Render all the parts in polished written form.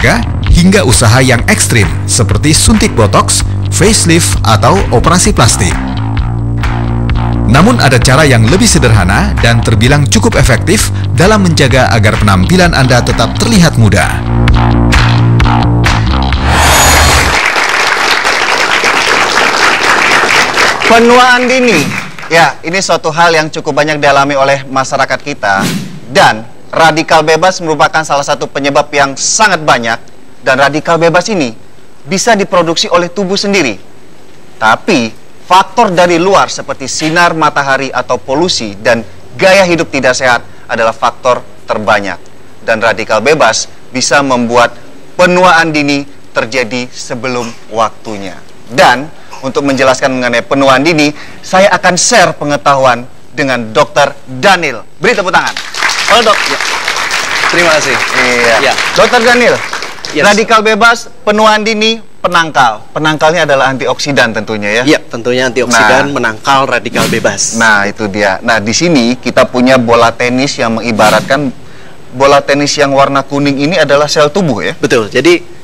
olahraga, hingga usaha yang ekstrim seperti suntik botox, facelift, atau operasi plastik. Namun ada cara yang lebih sederhana dan terbilang cukup efektif dalam menjaga agar penampilan Anda tetap terlihat muda. Penuaan dini, ya ini suatu hal yang cukup banyak dialami oleh masyarakat kita, dan radikal bebas merupakan salah satu penyebab yang sangat banyak, dan radikal bebas ini bisa diproduksi oleh tubuh sendiri. Tapi faktor dari luar seperti sinar matahari atau polusi dan gaya hidup tidak sehat adalah faktor terbanyak, dan radikal bebas bisa membuat penuaan dini terjadi sebelum waktunya. Dan untuk menjelaskan mengenai penuaan dini, saya akan share pengetahuan dengan Dr. Daniel. Beri tepuk tangan. Halo dok. Ya. Terima kasih. Iya. Ya. Dr. Daniel, Yes. radikal bebas, penuaan dini, penangkal. Penangkalnya adalah antioksidan tentunya ya. Iya, tentunya antioksidan menangkal radikal bebas. Nah itu dia. Nah di sini kita punya bola tenis yang mengibaratkan bola tenis yang warna kuning ini adalah sel tubuh ya. Betul. Jadi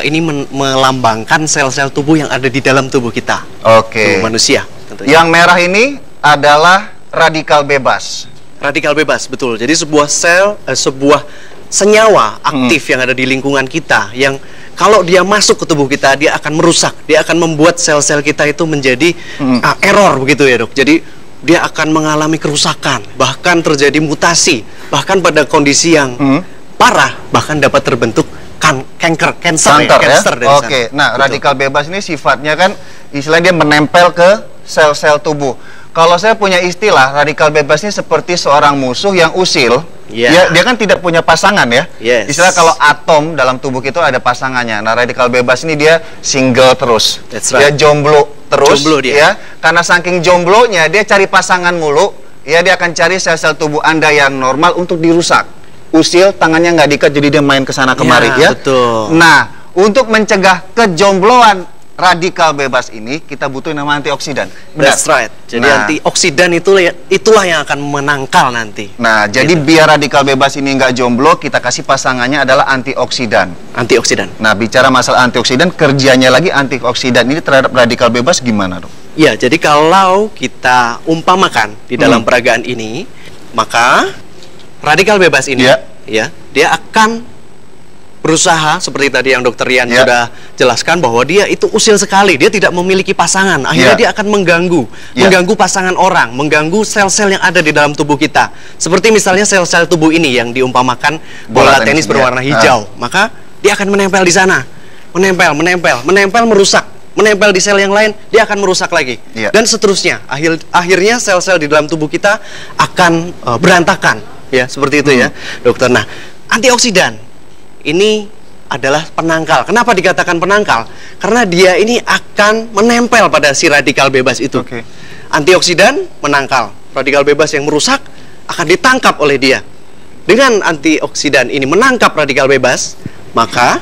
ini melambangkan sel-sel tubuh yang ada di dalam tubuh kita. Oke. Tubuh manusia. Tentunya. Yang merah ini adalah radikal bebas. Radikal bebas, betul. Jadi sebuah sebuah senyawa aktif yang ada di lingkungan kita, yang kalau dia masuk ke tubuh kita, dia akan merusak, dia akan membuat sel-sel kita itu menjadi error begitu ya dok. Jadi dia akan mengalami kerusakan, bahkan terjadi mutasi, bahkan pada kondisi yang parah, bahkan dapat terbentuk kanker dari sana. Oke. Nah, betul. Radikal bebas ini sifatnya kan istilahnya dia menempel ke sel-sel tubuh. Kalau saya punya istilah, radikal bebas ini seperti seorang musuh yang usil. Yeah. Dia kan tidak punya pasangan ya. Yes. Istilah kalau atom dalam tubuh kita ada pasangannya. Nah, radikal bebas ini dia single terus. That's right. Dia jomblo terus. Jomblo dia. Ya. Karena saking jomblonya dia cari pasangan mulu. Ya, dia akan cari sel-sel tubuh Anda yang normal untuk dirusak. Usil, tangannya nggak diikat, jadi dia main ke sana kemari ya. Betul. Nah, untuk mencegah kejombloan radikal bebas ini, kita butuh nama antioksidan. Benar? That's right. Jadi antioksidan itulah yang akan menangkal nanti. Nah, jadi biar radikal bebas ini nggak jomblo, kita kasih pasangannya adalah antioksidan. Antioksidan. Nah, bicara masalah antioksidan, kerjanya lagi antioksidan ini terhadap radikal bebas gimana dong? Ya, jadi kalau kita umpamakan di dalam peragaan ini, maka radikal bebas ini, ya, dia akan berusaha seperti tadi yang Dokter Rian sudah jelaskan bahwa dia itu usil sekali, dia tidak memiliki pasangan, akhirnya dia akan mengganggu pasangan orang, mengganggu sel-sel yang ada di dalam tubuh kita. Seperti misalnya sel-sel tubuh ini yang diumpamakan bola tenis berwarna hijau, maka dia akan menempel di sana, menempel, merusak. Menempel di sel yang lain, dia akan merusak lagi, dan seterusnya. Akhirnya sel-sel di dalam tubuh kita akan berantakan, ya seperti itu ya, dokter. Nah, antioksidan ini adalah penangkal. Kenapa dikatakan penangkal? Karena dia ini akan menempel pada si radikal bebas itu. Antioksidan menangkal, radikal bebas yang merusak akan ditangkap oleh dia. Dengan antioksidan ini menangkap radikal bebas, maka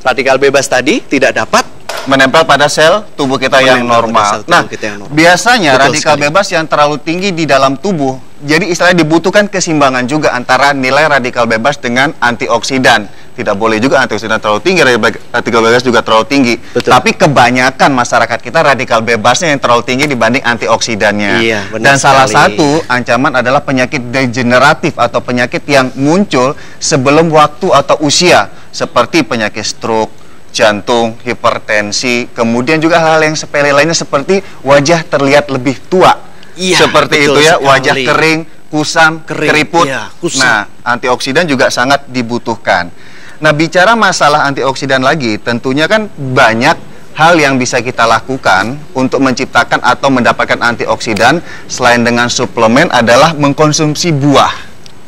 radikal bebas tadi tidak dapat menempel pada sel tubuh kita yang normal. Nah, biasanya radikal bebas yang terlalu tinggi di dalam tubuh, jadi istilahnya dibutuhkan keseimbangan juga antara nilai radikal bebas dengan antioksidan. Tidak boleh juga antioksidan terlalu tinggi, radikal bebas juga terlalu tinggi. Betul. Tapi kebanyakan masyarakat kita radikal bebasnya yang terlalu tinggi dibanding antioksidannya. Iya, benar. Dan salah satu ancaman adalah penyakit degeneratif atau penyakit yang muncul sebelum waktu atau usia, seperti penyakit stroke, jantung, hipertensi, kemudian juga hal-hal yang sepele lainnya seperti wajah terlihat lebih tua. Iya, seperti itu ya, wajah kering, kusam, keriput. Iya, kusam. Nah, antioksidan juga sangat dibutuhkan. Nah, bicara masalah antioksidan lagi, tentunya kan banyak hal yang bisa kita lakukan untuk menciptakan atau mendapatkan antioksidan selain dengan suplemen adalah mengkonsumsi buah.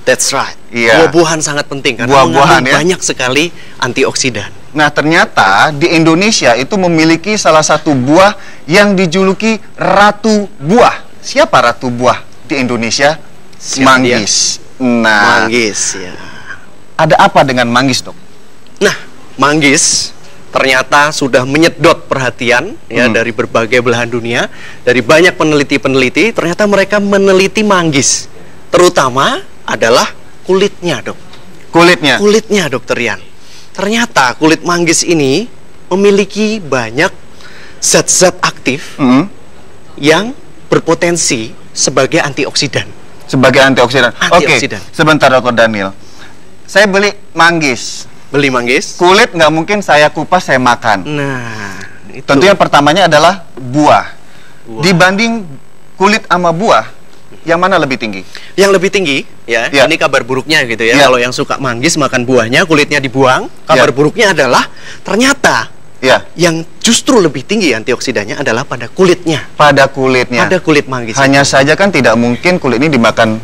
That's right. Iya. Buah-buahan sangat penting karena Buah-buahan, banyak sekali antioksidan. Nah, ternyata di Indonesia itu memiliki salah satu buah yang dijuluki Ratu Buah. Siapa Ratu Buah di Indonesia? Manggis. Nah, manggis ya. Ada apa dengan manggis, dok? Nah, manggis ternyata sudah menyedot perhatian ya dari berbagai belahan dunia, dari banyak peneliti-peneliti. Ternyata mereka meneliti manggis, terutama adalah kulitnya, dok. Kulitnya, Dokter Rian. ternyata kulit manggis ini memiliki banyak zat-zat aktif yang berpotensi sebagai antioksidan. Sebagai antioksidan. Oke, Antioksidan. sebentar Dr. Daniel. Saya beli manggis. Beli manggis. Kulit nggak mungkin saya kupas, saya makan. Nah, itu. Tentu yang pertamanya adalah buah. Dibanding kulit sama buah, yang mana lebih tinggi? Yang lebih tinggi, ya, ini kabar buruknya gitu ya. Kalau yang suka manggis makan buahnya, kulitnya dibuang. Kabar buruknya adalah ternyata yang justru lebih tinggi antioksidannya adalah pada kulitnya. Pada kulitnya. Pada kulit manggis. Hanya saja kan tidak mungkin kulit ini dimakan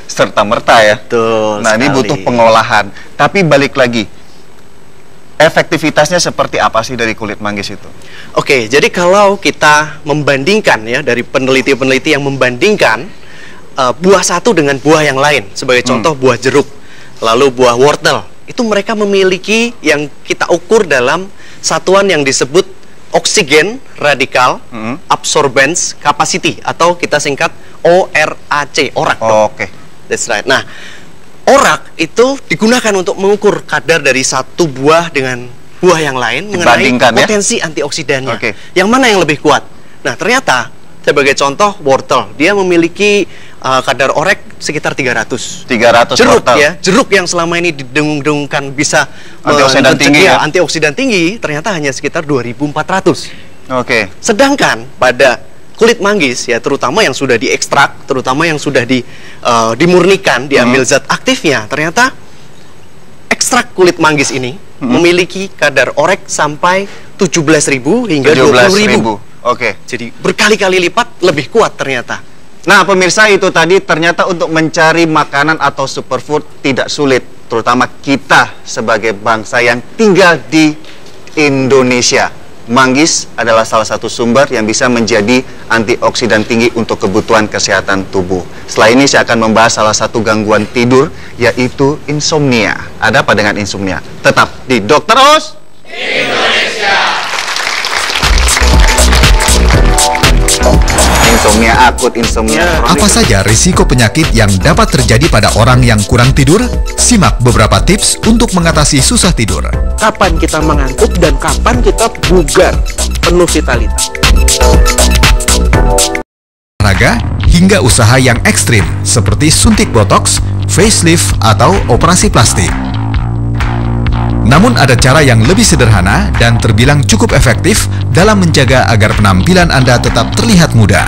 serta-merta ya. Betul. Nah, ini butuh pengolahan. Tapi balik lagi, efektivitasnya seperti apa sih dari kulit manggis itu? Oke, jadi kalau kita membandingkan ya, dari peneliti-peneliti yang membandingkan buah satu dengan buah yang lain, sebagai contoh buah jeruk, lalu buah wortel, itu mereka memiliki yang kita ukur dalam satuan yang disebut oksigen radikal absorbance capacity, atau kita singkat ORAC, ORAC. Oke. That's right. Nah, ORAC itu digunakan untuk mengukur kadar dari satu buah dengan buah yang lain mengenai potensi antioksidannya. Yang mana yang lebih kuat? Nah, ternyata sebagai contoh wortel, dia memiliki kadar orek sekitar 300. 300 jeruk wortel. Ya, jeruk yang selama ini didengung-dengungkan bisa antioksidan tinggi, antioksidan tinggi, ternyata hanya sekitar 2400. Oke. Sedangkan pada kulit manggis ya, terutama yang sudah diekstrak, terutama yang sudah dimurnikan, diambil zat aktifnya, ternyata ekstrak kulit manggis ini memiliki kadar orek sampai 17.000 hingga 20.000. Oke. Jadi berkali-kali lipat lebih kuat ternyata. Nah, pemirsa, itu tadi ternyata untuk mencari makanan atau superfood tidak sulit, terutama kita sebagai bangsa yang tinggal di Indonesia. Manggis adalah salah satu sumber yang bisa menjadi antioksidan tinggi untuk kebutuhan kesehatan tubuh. Setelah ini saya akan membahas salah satu gangguan tidur, yaitu insomnia. Ada apa dengan insomnia? Tetap di Dr. Oz Indonesia. Insomnia akut, insomnia kronik. Apa saja risiko penyakit yang dapat terjadi pada orang yang kurang tidur? Simak beberapa tips untuk mengatasi susah tidur. Kapan kita mengantuk dan kapan kita bugar, penuh vitalitas. Olahraga hingga usaha yang ekstrim seperti suntik botox, facelift, atau operasi plastik. Namun ada cara yang lebih sederhana dan terbilang cukup efektif dalam menjaga agar penampilan Anda tetap terlihat muda.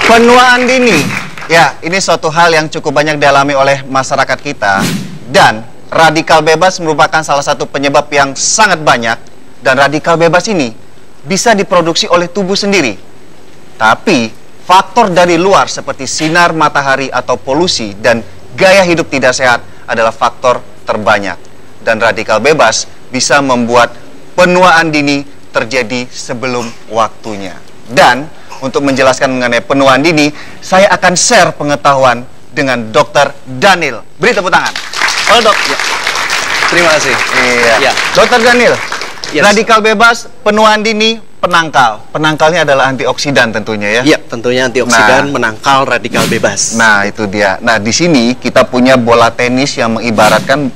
Penuaan dini. Ya, ini suatu hal yang cukup banyak dialami oleh masyarakat kita, dan radikal bebas merupakan salah satu penyebab yang sangat banyak, dan radikal bebas ini bisa diproduksi oleh tubuh sendiri. Tapi faktor dari luar seperti sinar matahari atau polusi dan gaya hidup tidak sehat adalah faktor terbanyak. Dan radikal bebas bisa membuat penuaan dini terjadi sebelum waktunya. Dan untuk menjelaskan mengenai penuaan dini, saya akan share pengetahuan dengan Dr. Daniel. Beri tepuk tangan. Halo, Dok. Ya. Terima kasih. Iya. Dr. Daniel, radikal bebas, penuaan dini, penangkal. Penangkalnya adalah antioksidan tentunya ya? Iya, tentunya antioksidan menangkal radikal bebas. Nah, itu dia. Nah, di sini kita punya bola tenis yang mengibaratkan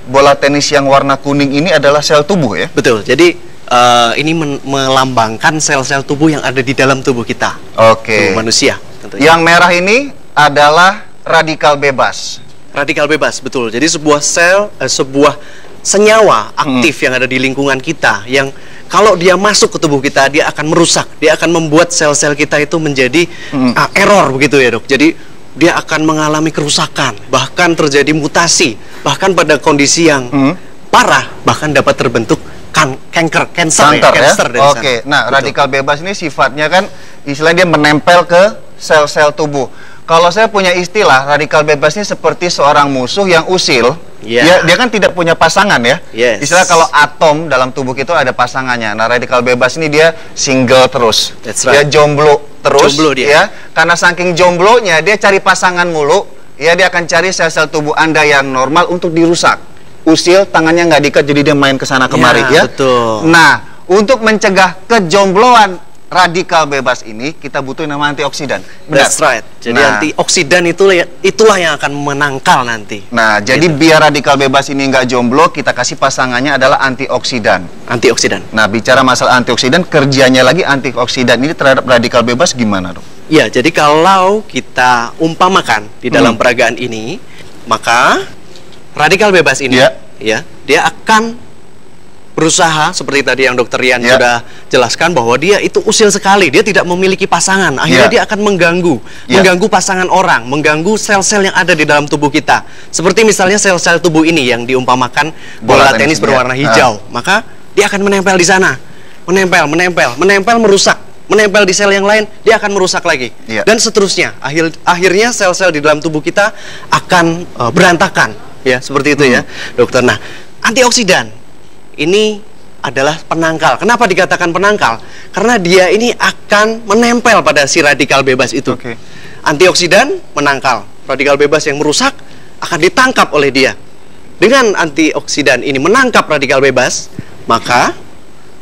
bola tenis yang warna kuning ini adalah sel tubuh ya? Betul. Jadi ini melambangkan sel-sel tubuh yang ada di dalam tubuh kita. Oke. Tubuh manusia tentunya. Yang merah ini adalah radikal bebas. Radikal bebas, betul. Jadi sebuah sel, sebuah senyawa aktif yang ada di lingkungan kita, yang kalau dia masuk ke tubuh kita, dia akan merusak, dia akan membuat sel-sel kita itu menjadi error begitu ya, Dok. Jadi dia akan mengalami kerusakan, bahkan terjadi mutasi, bahkan pada kondisi yang parah, bahkan dapat terbentuk kanker dari sana. Oke. Nah, radikal bebas ini sifatnya kan istilahnya dia menempel ke sel-sel tubuh. Kalau saya punya istilah, radikal bebas ini seperti seorang musuh yang usil. Dia kan tidak punya pasangan ya. Istilah kalau atom dalam tubuh kita ada pasangannya. Nah, radikal bebas ini dia single terus. Dia jomblo terus. Ya. Karena saking jomblonya dia cari pasangan mulu. Ya, dia akan cari sel-sel tubuh Anda yang normal untuk dirusak. Usil, tangannya nggak diikat, jadi dia main kesana kemari ya. Betul. Nah, untuk mencegah kejombloan radikal bebas ini kita butuh nama antioksidan. Benar? That's right. Jadi antioksidan itulah yang akan menangkal nanti. Nah, jadi biar radikal bebas ini nggak jomblo, kita kasih pasangannya adalah antioksidan. Antioksidan. Nah, bicara masalah antioksidan, kerjanya lagi antioksidan ini terhadap radikal bebas gimana, dok? Ya, jadi kalau kita umpamakan di dalam peragaan ini, maka radikal bebas ini, ya, dia akan berusaha seperti tadi yang Dokter Rian sudah jelaskan bahwa dia itu usil sekali, dia tidak memiliki pasangan, akhirnya dia akan mengganggu pasangan orang, mengganggu sel-sel yang ada di dalam tubuh kita. Seperti misalnya sel-sel tubuh ini yang diumpamakan bola tenis berwarna hijau, maka dia akan menempel di sana, menempel, merusak, menempel di sel yang lain, dia akan merusak lagi, dan seterusnya. Akhirnya sel-sel di dalam tubuh kita akan berantakan, ya seperti itu ya, dokter. Nah, antioksidan ini adalah penangkal. Kenapa dikatakan penangkal? Karena dia ini akan menempel pada si radikal bebas itu. Antioksidan menangkal. Radikal bebas yang merusak akan ditangkap oleh dia. Dengan antioksidan ini menangkap radikal bebas, maka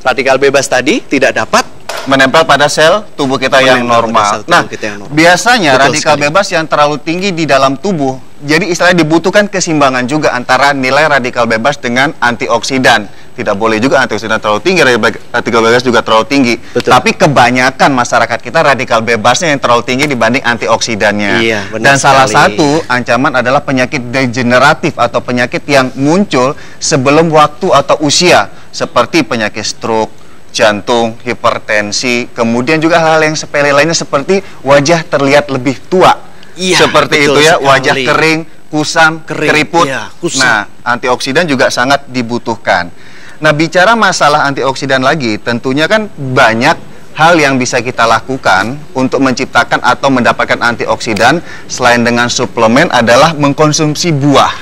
radikal bebas tadi tidak dapat menempel pada sel tubuh kita yang normal. Nah, biasanya radikal bebas yang terlalu tinggi di dalam tubuh, jadi istilahnya dibutuhkan keseimbangan juga antara nilai radikal bebas dengan antioksidan. Tidak boleh juga antioksidan terlalu tinggi, radikal bebas juga terlalu tinggi. Tapi kebanyakan masyarakat kita radikal bebasnya yang terlalu tinggi dibanding antioksidannya. Dan salah satu ancaman adalah penyakit degeneratif atau penyakit yang muncul sebelum waktu atau usia, seperti penyakit stroke, jantung, hipertensi, kemudian juga hal-hal yang sepele lainnya seperti wajah terlihat lebih tua. Seperti itu ya, wajah kering, kusam, keriput. Nah, antioksidan juga sangat dibutuhkan. Nah, bicara masalah antioksidan lagi, tentunya kan banyak hal yang bisa kita lakukan untuk menciptakan atau mendapatkan antioksidan selain dengan suplemen adalah mengkonsumsi buah.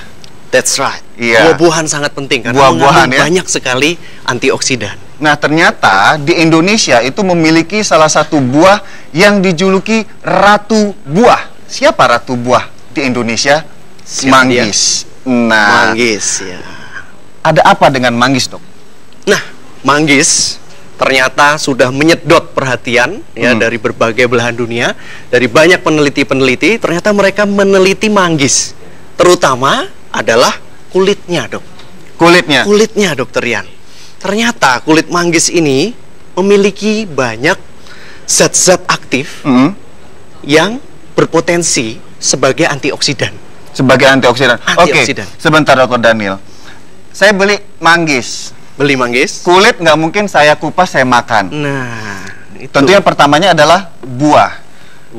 That's right. Buah-buahan sangat penting karena mengandung banyak sekali antioksidan. Nah, ternyata di Indonesia itu memiliki salah satu buah yang dijuluki Ratu Buah. Siapa Ratu Buah di Indonesia? Manggis. Nah, manggis ya. Ada apa dengan manggis, dok? Nah, manggis ternyata sudah menyedot perhatian ya dari berbagai belahan dunia, dari banyak peneliti-peneliti. Ternyata mereka meneliti manggis, terutama adalah kulitnya, dok. Kulitnya, Dokter Rian. Ternyata kulit manggis ini memiliki banyak zat-zat aktif yang berpotensi sebagai antioksidan. Oke, sebentar Dr. Daniel. Saya beli manggis. Kulit nggak mungkin saya kupas, saya makan. Nah, itu. Tentu yang pertamanya adalah buah.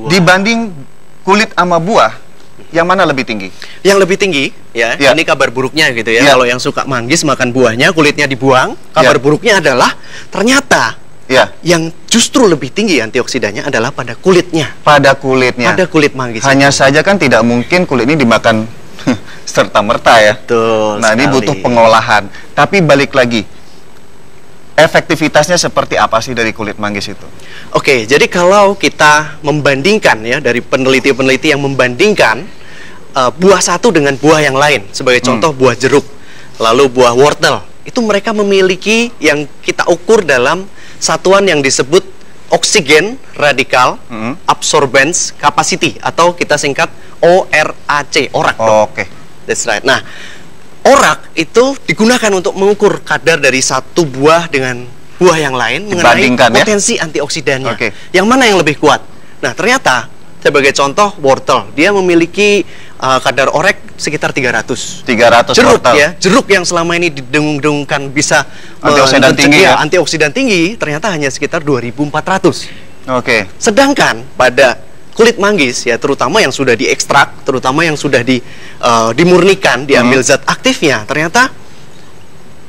Dibanding kulit sama buah, yang mana lebih tinggi? Yang lebih tinggi, ya. Ini kabar buruknya gitu ya. Kalau yang suka manggis makan buahnya, kulitnya dibuang. Kabar buruknya adalah ternyata yang justru lebih tinggi antioksidannya adalah pada kulitnya. Pada kulit manggis. Hanya saja kan tidak mungkin kulit ini dimakan serta-merta ya. Betul. Nah, ini butuh pengolahan. Tapi balik lagi, efektivitasnya seperti apa sih dari kulit manggis itu? Oke, jadi kalau kita membandingkan ya, dari peneliti-peneliti yang membandingkan buah satu dengan buah yang lain, sebagai contoh buah jeruk, lalu buah wortel, itu mereka memiliki yang kita ukur dalam satuan yang disebut oksigen radikal absorbance capacity, atau kita singkat ORAC, ORAC. That's right. Nah, ORAC itu digunakan untuk mengukur kadar dari satu buah dengan buah yang lain mengenai potensi antioksidannya. Yang mana yang lebih kuat? Nah, ternyata sebagai contoh wortel, dia memiliki kadar ORAC sekitar 300. Jeruk wortel. Ya, jeruk yang selama ini didengung-dengungkan bisa antioksidan tinggi, ternyata hanya sekitar 2400. Sedangkan pada kulit manggis ya, terutama yang sudah diekstrak, terutama yang sudah dimurnikan, diambil zat aktifnya, ternyata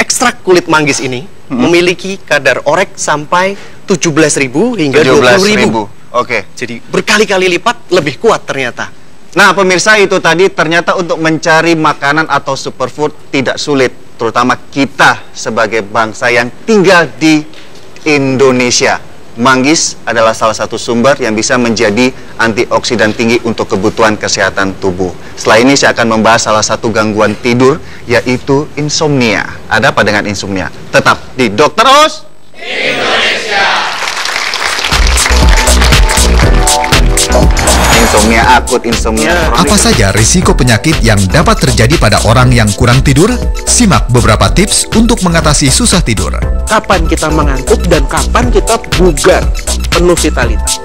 ekstrak kulit manggis ini memiliki kadar ORAC sampai 17.000 hingga 20.000. Jadi berkali-kali lipat lebih kuat ternyata. Nah, pemirsa, itu tadi ternyata untuk mencari makanan atau superfood tidak sulit, terutama kita sebagai bangsa yang tinggal di Indonesia. Manggis adalah salah satu sumber yang bisa menjadi antioksidan tinggi untuk kebutuhan kesehatan tubuh. Setelah ini saya akan membahas salah satu gangguan tidur, yaitu insomnia. Ada apa dengan insomnia? Tetap di Dokter Os Indonesia. insomnia akut, insomnia kronik. Apa saja risiko penyakit yang dapat terjadi pada orang yang kurang tidur? Simak beberapa tips untuk mengatasi susah tidur. Kapan kita mengantuk dan kapan kita bugar, penuh vitalitas.